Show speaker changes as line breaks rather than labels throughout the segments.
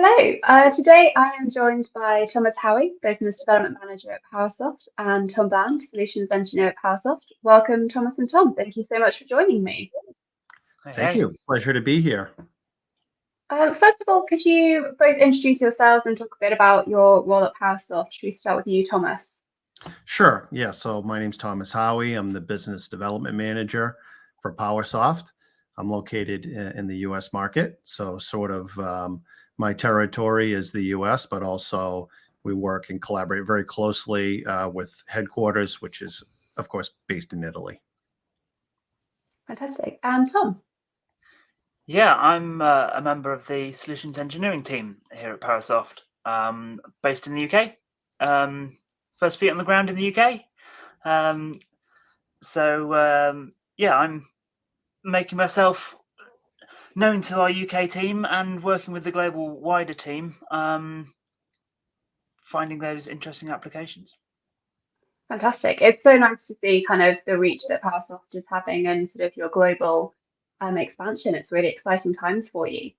Hello. Today I am joined by Thomas Howie, Business Development Manager at Powersoft, and Tom Bland, Solutions Engineer at Powersoft. Welcome, Thomas and Tom. Thank you so much for joining me.
Hey,
Thank
hey.
you. Pleasure to be here.
First of all, could you both introduce yourselves and talk a bit about your role at Powersoft? Should we start with you, Thomas?
Sure. Yeah. So my name's Thomas Howie. I'm the Business Development Manager for Powersoft. I'm located in the U.S. market. So my territory is the U.S., but also we work and collaborate very closely with headquarters, which is, of course, based in Italy.
Fantastic. And Tom?
Yeah, I'm a member of the Solutions Engineering team here at Powersoft, based in the UK. First feet on the ground in the UK. Yeah, I'm making myself known to our UK team and working with the global wider team, finding those interesting applications.
Fantastic. It's so nice to see kind of the reach that Powersoft is having and sort of your global expansion. It's really exciting times for you.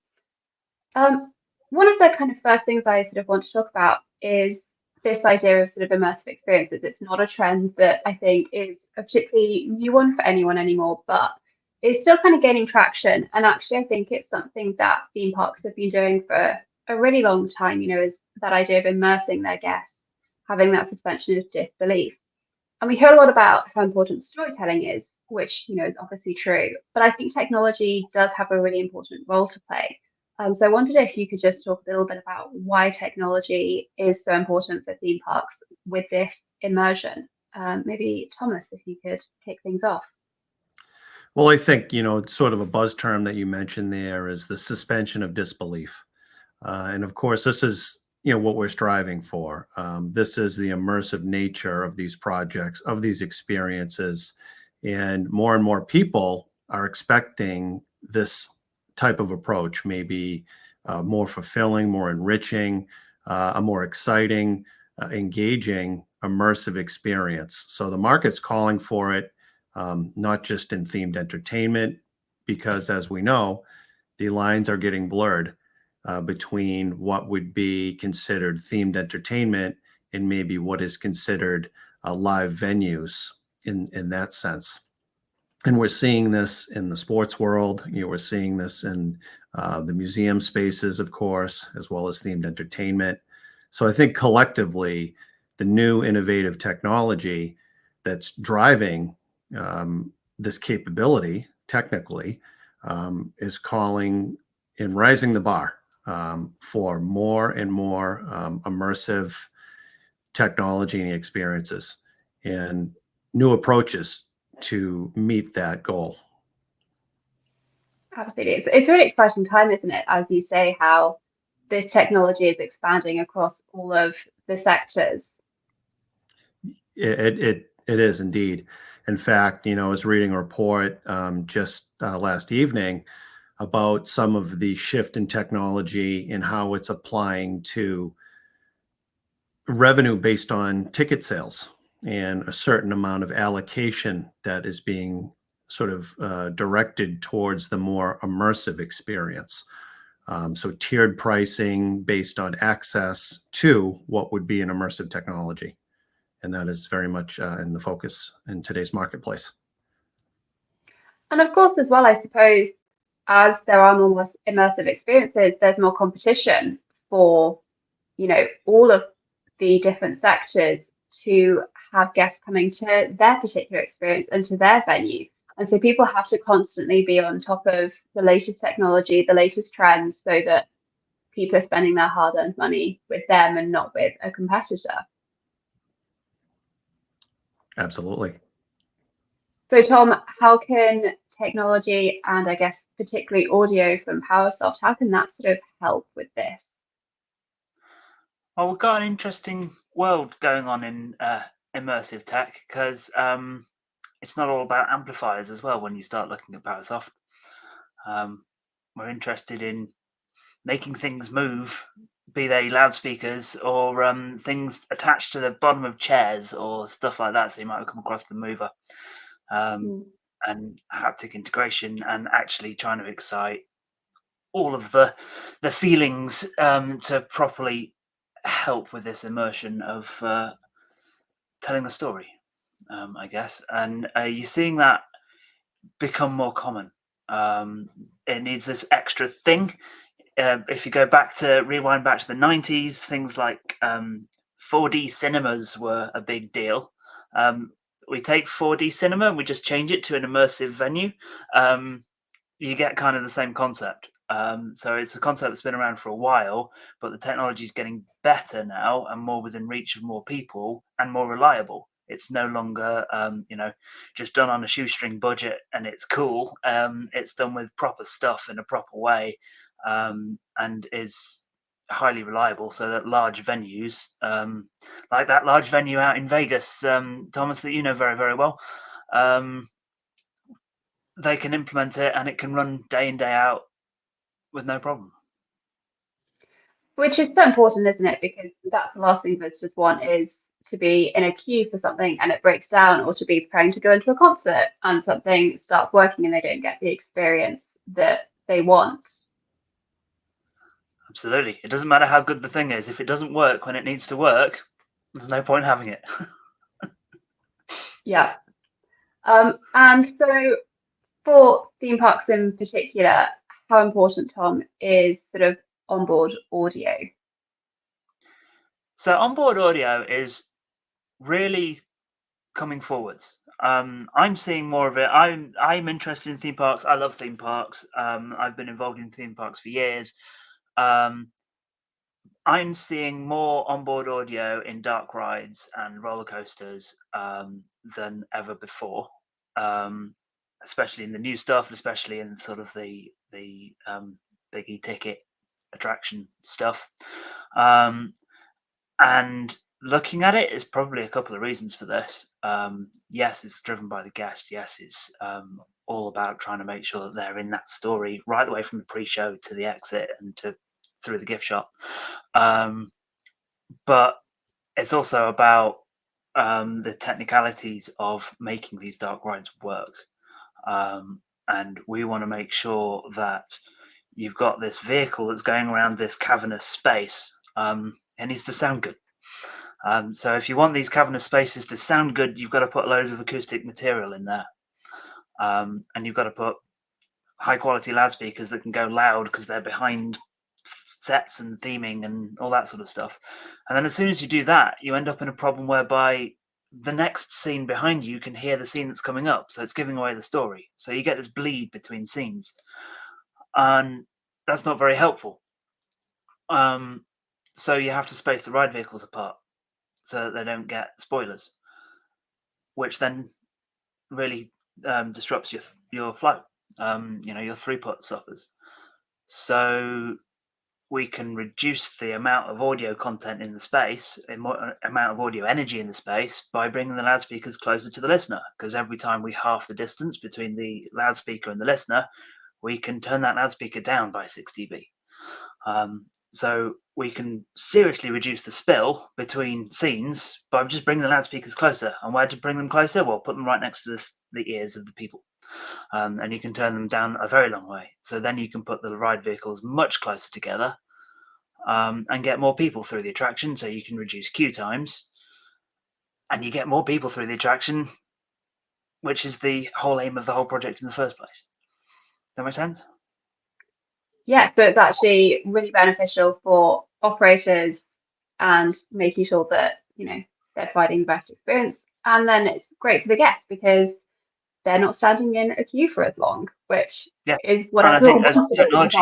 One of the kind of first things I sort of want to talk about is this idea of sort of immersive experiences. It's not a trend that I think is a particularly new one for anyone anymore, but it's still kind of gaining traction. And actually, I think it's something that theme parks have been doing for a really long time, is that idea of immersing their guests, having that suspension of disbelief. And we hear a lot about how important storytelling is, which, is obviously true. But I think technology does have a really important role to play. So I wondered if you could just talk a little bit about why technology is so important for theme parks with this immersion. Maybe Thomas, if you could kick things off.
Well, I think, it's sort of a buzz term that you mentioned there is the suspension of disbelief. And of course, this is, what we're striving for. This is the immersive nature of these projects, of these experiences. And more people are expecting this type of approach, maybe more fulfilling, more enriching, a more exciting, engaging, immersive experience. So the market's calling for it, not just in themed entertainment, because as we know, the lines are getting blurred between what would be considered themed entertainment and maybe what is considered live venues in that sense. And we're seeing this in the sports world. We're seeing this in the museum spaces, of course, as well as themed entertainment. So I think collectively, the new innovative technology that's driving this capability technically is calling and rising the bar for more and more immersive technology and experiences and new approaches to meet that goal.
Absolutely. It's a really exciting time, isn't it? As you say, how this technology is expanding across all of the sectors.
It is indeed. In fact, I was reading a report just last evening about some of the shift in technology and how it's applying to revenue based on ticket sales and a certain amount of allocation that is being sort of directed towards the more immersive experience. So tiered pricing based on access to what would be an immersive technology. And that is very much in the focus in today's marketplace.
And of course, as well, I suppose, as there are more immersive experiences, there's more competition for, all of the different sectors to have guests coming to their particular experience and to their venue. And so people have to constantly be on top of the latest technology, the latest trends, so that people are spending their hard-earned money with them and not with a competitor.
Absolutely.
So Tom, how can technology and I guess particularly audio from Powersoft, how can that sort of help with this?
Well, we've got an interesting world going on in immersive tech because it's not all about amplifiers as well when you start looking at Powersoft. We're interested in making things move, be they loudspeakers or things attached to the bottom of chairs or stuff like that. So you might come across the mover and haptic integration and actually trying to excite all of the feelings to properly help with this immersion of telling the story, I guess. And you're seeing that become more common. It needs this extra thing. If you rewind back to the 90s, things like 4D cinemas were a big deal. We take 4D cinema and we just change it to an immersive venue. You get kind of the same concept. So it's a concept that's been around for a while, but the technology is getting better now and more within reach of more people and more reliable. It's no longer, just done on a shoestring budget and it's cool. It's done with proper stuff in a proper way, and is highly reliable. So that large venues, like that large venue out in Vegas, Thomas, that you know very, very well, they can implement it and it can run day in, day out with no problem.
Which is so important, isn't it? Because that's the last thing visitors want, is to be in a queue for something and it breaks down, or to be preparing to go into a concert and something starts working and they don't get the experience that they want.
Absolutely. It doesn't matter how good the thing is. If it doesn't work when it needs to work, there's no point having it.
Yeah. And so for theme parks in particular, how important, Tom, is sort of onboard audio?
So onboard audio is really coming forwards. I'm seeing more of it. I'm interested in theme parks. I love theme parks. I've been involved in theme parks for years. I'm seeing more onboard audio in dark rides and roller coasters than ever before, especially in the new stuff, especially in sort of the biggie ticket attraction stuff. And looking at it is probably a couple of reasons for this. Yes, it's driven by the guest. Yes, it's all about trying to make sure that they're in that story right away from the pre-show to the exit and through the gift shop. But it's also about the technicalities of making these dark rides work. And we want to make sure that you've got this vehicle that's going around this cavernous space. It needs to sound good. So if you want these cavernous spaces to sound good, you've got to put loads of acoustic material in there. And you've got to put high quality loudspeakers that can go loud because they're behind sets and theming and all that sort of stuff. And then as soon as you do that, you end up in a problem whereby the next scene behind you can hear the scene that's coming up. So it's giving away the story. So you get this bleed between scenes. And that's not very helpful. So you have to space the ride vehicles apart so that they don't get spoilers, which then really disrupts your flow. Your throughput suffers. So we can reduce the amount of audio content in the space, amount of audio energy in the space, by bringing the loudspeakers closer to the listener. Because every time we halve the distance between the loudspeaker and the listener, we can turn that loudspeaker down by 6 dB. So we can seriously reduce the spill between scenes by just bringing the loudspeakers closer. And where to bring them closer? Well, put them right next to the ears of the people. And you can turn them down a very long way. So then you can put the ride vehicles much closer together and get more people through the attraction. So you can reduce queue times and you get more people through the attraction, which is the whole aim of the whole project in the first place. Does that make sense?
Yeah, so it's actually really beneficial for operators and making sure that, they're providing the best experience. And then it's great for the guests because they're not standing in a queue for as long, which is what
and I think
everyone wants.
as technology,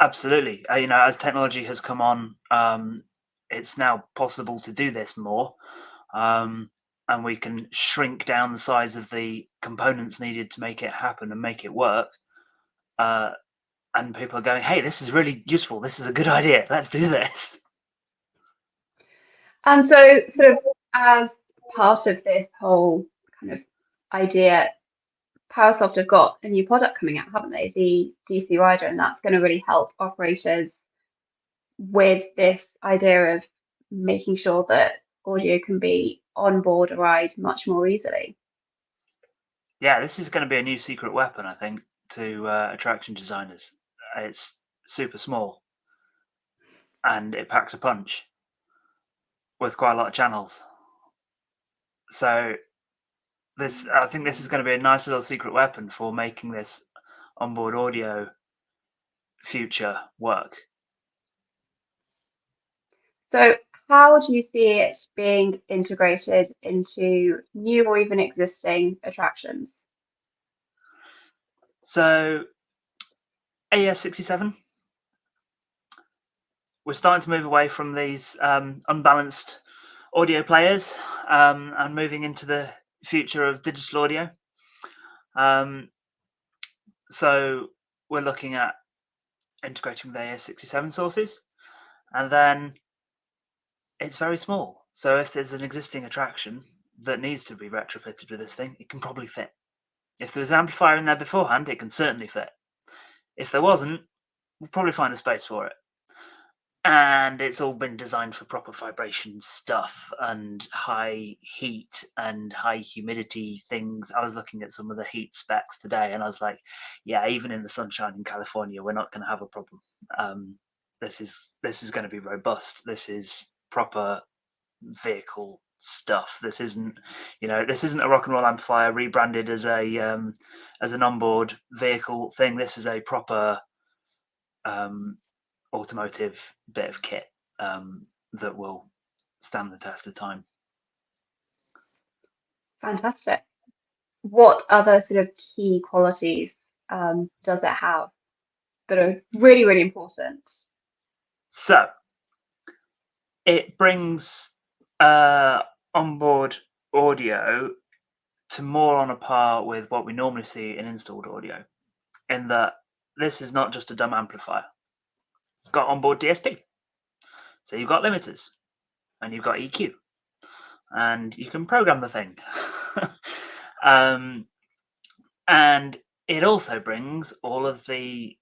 absolutely, as technology has come on, it's now possible to do this more, and we can shrink down the size of the components needed to make it happen and make it work. And people are going, hey, this is really useful. This is a good idea. Let's do this.
And so, sort of, as part of this whole kind of idea, Powersoft have got a new product coming out, haven't they? The DC Rider, and that's going to really help operators with this idea of making sure that audio can be on board a ride much more easily.
Yeah, this is going to be a new secret weapon, I think, to attraction designers. it's super small and it packs a punch with quite a lot of channels. So I think this is going to be a nice little secret weapon for making this onboard audio future work.
So how do you see it being integrated into new or even existing attractions?
So AES67, we're starting to move away from these unbalanced audio players and moving into the future of digital audio. So we're looking at integrating with AES67 sources, and then it's very small. So if there's an existing attraction that needs to be retrofitted with this thing, it can probably fit. If there was an amplifier in there beforehand, it can certainly fit. If there wasn't, we'll probably find a space for it. And it's all been designed for proper vibration stuff and high heat and high humidity things. I was looking at some of the heat specs today, and I was like, yeah, even in the sunshine in California, we're not going to have a problem. This is going to be robust. This is proper vehicle stuff. This isn't a rock and roll amplifier rebranded as an onboard vehicle thing. This is a proper automotive bit of kit that will stand the test of time.
Fantastic. What other sort of key qualities does it have that are really, really important?
So it brings onboard audio to more on a par with what we normally see in installed audio, in that this is not just a dumb amplifier. It's got onboard DSP. So you've got limiters and you've got EQ and you can program the thing. And it also brings all of the,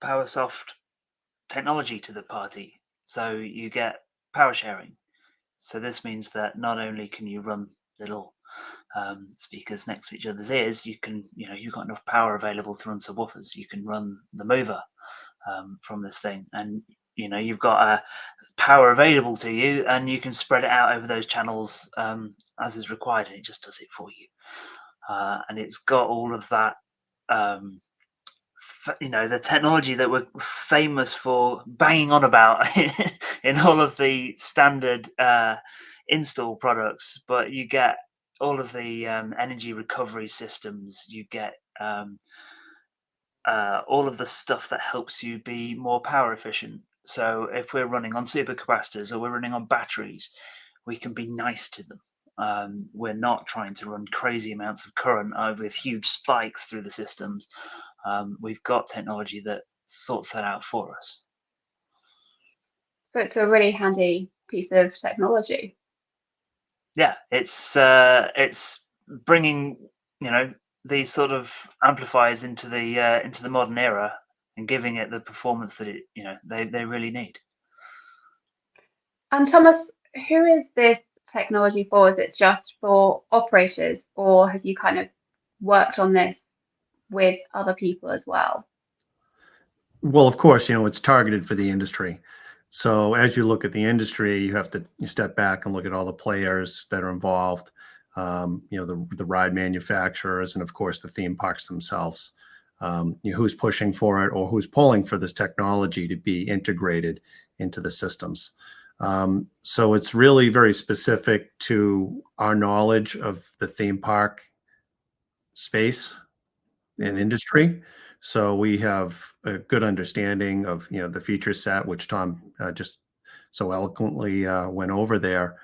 Powersoft technology to the party. So you get power sharing. So this means that not only can you run little speakers next to each other's ears, you've got enough power available to run subwoofers. You can run the mover from this thing, and you've got power available to you, and you can spread it out over those channels as is required, and it just does it for you. And it's got all of that, the technology that we're famous for banging on about in all of the standard install products, but you get all of the energy recovery systems. You get all of the stuff that helps you be more power efficient. So if we're running on supercapacitors or we're running on batteries, we can be nice to them. We're not trying to run crazy amounts of current with huge spikes through the systems. We've got technology that sorts that out for us.
So it's a really handy piece of technology.
Yeah, it's bringing these sort of amplifiers into the modern era and giving it the performance that they really need.
And Thomas, who is this technology for? Is it just for operators, or have you kind of worked on this with other people as well?
Well, of course, it's targeted for the industry. So as you look at the industry, you have to step back and look at all the players that are involved, the ride manufacturers, and of course the theme parks themselves. Who's pushing for it or who's pulling for this technology to be integrated into the systems. So it's really very specific to our knowledge of the theme park space and industry. So we have a good understanding of the feature set, which Tom just so eloquently went over there.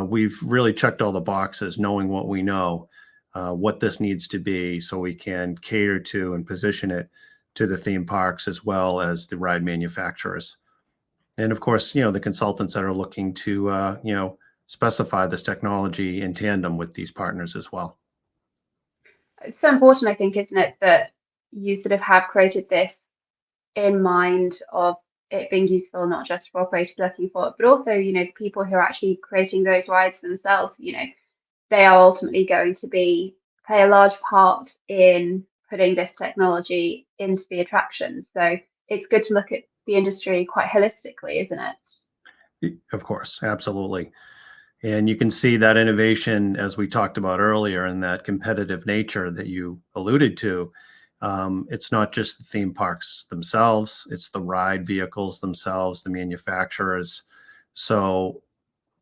We've really checked all the boxes, knowing what we know, what this needs to be, so we can cater to and position it to the theme parks as well as the ride manufacturers, and of course, the consultants that are looking to specify this technology in tandem with these partners as well.
It's so important, I think, isn't it, that you sort of have created this in mind of it being useful not just for operators looking for it, but also, people who are actually creating those rides themselves. They are ultimately going to play a large part in putting this technology into the attractions. So it's good to look at the industry quite holistically, isn't it?
Of course, absolutely. And you can see that innovation, as we talked about earlier, and that competitive nature that you alluded to. It's not just the theme parks themselves, it's the ride vehicles themselves, the manufacturers. So,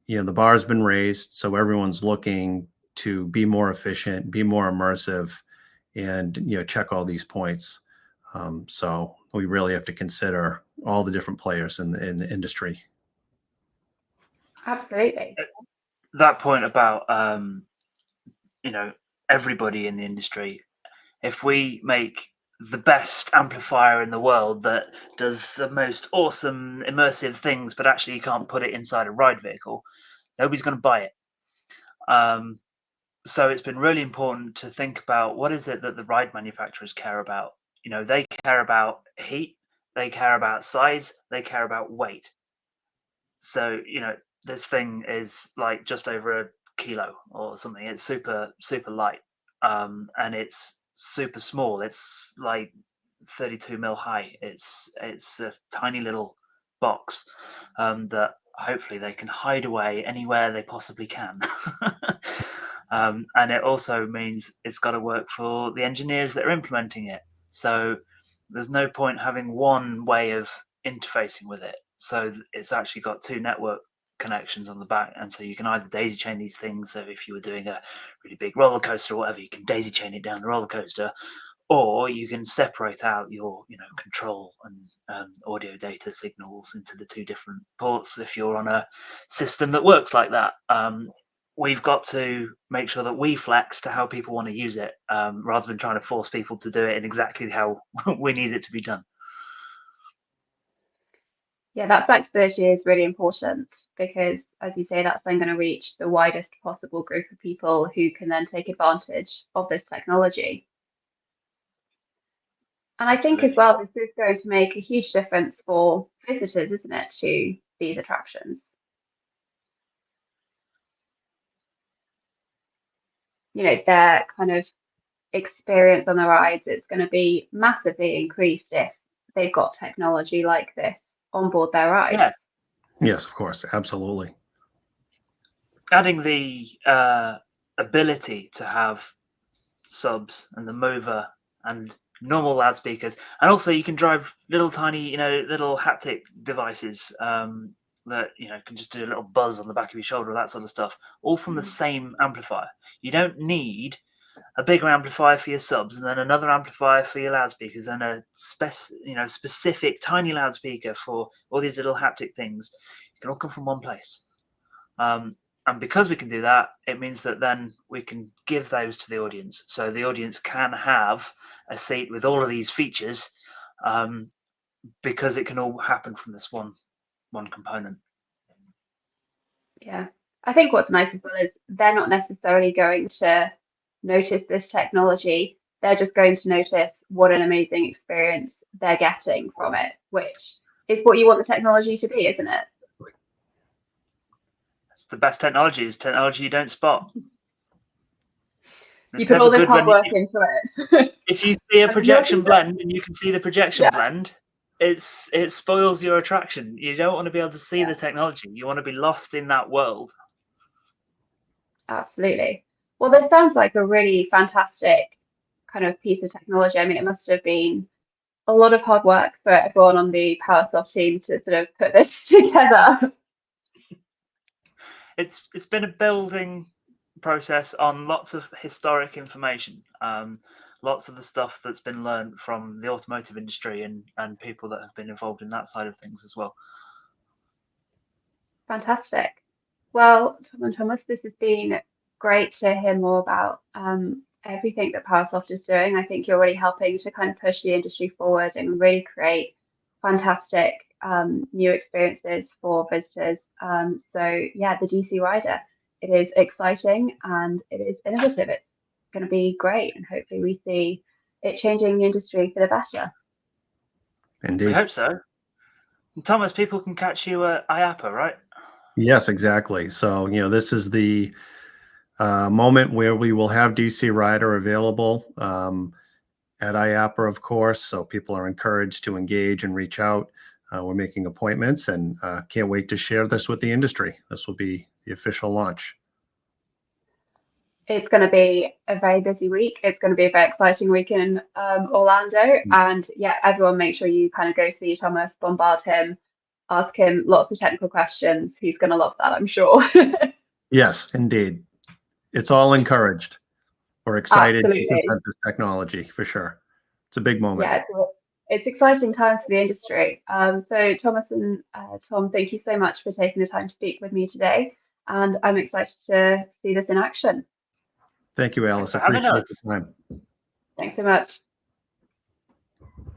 the bar has been raised. So everyone's looking to be more efficient, be more immersive, and, check all these points. So we really have to consider all the different players in the industry.
Absolutely.
That point about everybody in the industry, if we make the best amplifier in the world that does the most awesome immersive things, but actually you can't put it inside a ride vehicle, nobody's going to buy it. So it's been really important to think about what is it that the ride manufacturers care about. They care about heat, they care about size, they care about weight. So this thing is like just over a kilo or something. It's super light, and it's super small. It's like 32 mil high. It's a tiny little box that hopefully they can hide away anywhere they possibly can. And it also means it's got to work for the engineers that are implementing it. So there's no point having one way of interfacing with it. So it's actually got two network connections on the back, and so you can either daisy chain these things. So if you were doing a really big roller coaster or whatever, you can daisy chain it down the roller coaster, or you can separate out your control and audio data signals into the two different ports if you're on a system that works like that. We've got to make sure that we flex to how people want to use it, rather than trying to force people to do it in exactly how we need it to be done.
Yeah, that flexibility is really important because, as you say, that's then going to reach the widest possible group of people who can then take advantage of this technology. And I think as well, this is going to make a huge difference for visitors, isn't it, to these attractions? Their kind of experience on the rides, it's going to be massively increased if they've got technology like this on board their rides.
Yeah.
Yes, of course, absolutely.
Adding the ability to have subs and the mover and normal loudspeakers, and also you can drive little tiny little haptic devices that can just do a little buzz on the back of your shoulder, that sort of stuff, all from the same amplifier. You don't need a bigger amplifier for your subs and then another amplifier for your loudspeakers and a specific tiny loudspeaker for all these little haptic things. It can all come from one place. And because we can do that, it means that then we can give those to the audience. So the audience can have a seat with all of these features, because it can all happen from this one component.
Yeah. I think what's nice as well is they're not necessarily going to notice this technology. They're just going to notice what an amazing experience they're getting from it, which is what you want the technology to be, isn't it?
It's the best technology. It's technology you don't spot.
You put all this hard work into it.
If you see a projection blend and you can see the projection blend, it spoils your attraction. You don't want to be able to see the technology. You want to be lost in that world.
Absolutely. Well, this sounds like a really fantastic kind of piece of technology. I mean, it must have been a lot of hard work for everyone on the Powersoft team to sort of put this together.
It's been a building process on lots of historic information, lots of the stuff that's been learned from the automotive industry and people that have been involved in that side of things as well.
Fantastic. Well, Tom and Thomas, this has been great to hear more about everything that Powersoft is doing. I think you're really helping to kind of push the industry forward and really create fantastic new experiences for visitors. So yeah, the DC Rider, it is exciting and it is innovative. It's going to be great, and hopefully we see it changing the industry for the better.
Indeed.
I hope so. And Thomas, people can catch you at IAAPA, right?
Yes, exactly. So, this is the moment where we will have DC Rider available. at IAPA, of course, so people are encouraged to engage and reach out. We're making appointments, and can't wait to share this with the industry. This will be the official launch.
It's going to be a very busy week. It's going to be a very exciting week in Orlando. And yeah, everyone make sure you kind of go see Thomas, bombard him, ask him lots of technical questions. He's going to love that, I'm sure.
Yes, indeed. It's all encouraged. We're excited
Absolutely.
to present this technology for sure. It's a big moment.
Yeah, it's exciting times for the industry. So Thomas and Tom, thank you so much for taking the time to speak with me today. And I'm excited to see this in action.
Thank you, Alice.
Thanks for having
Appreciate
us.
the time.
Thanks so much.